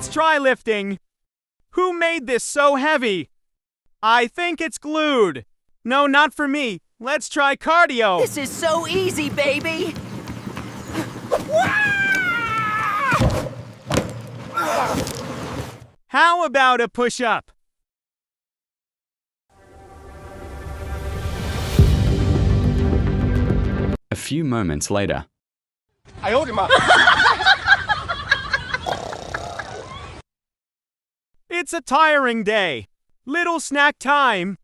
Let's try lifting. Who made this so heavy? I think it's glued. No, not for me. Let's try cardio. This is so easy, baby! How about a push-up? A few moments later. It's a tiring day. Little snack time.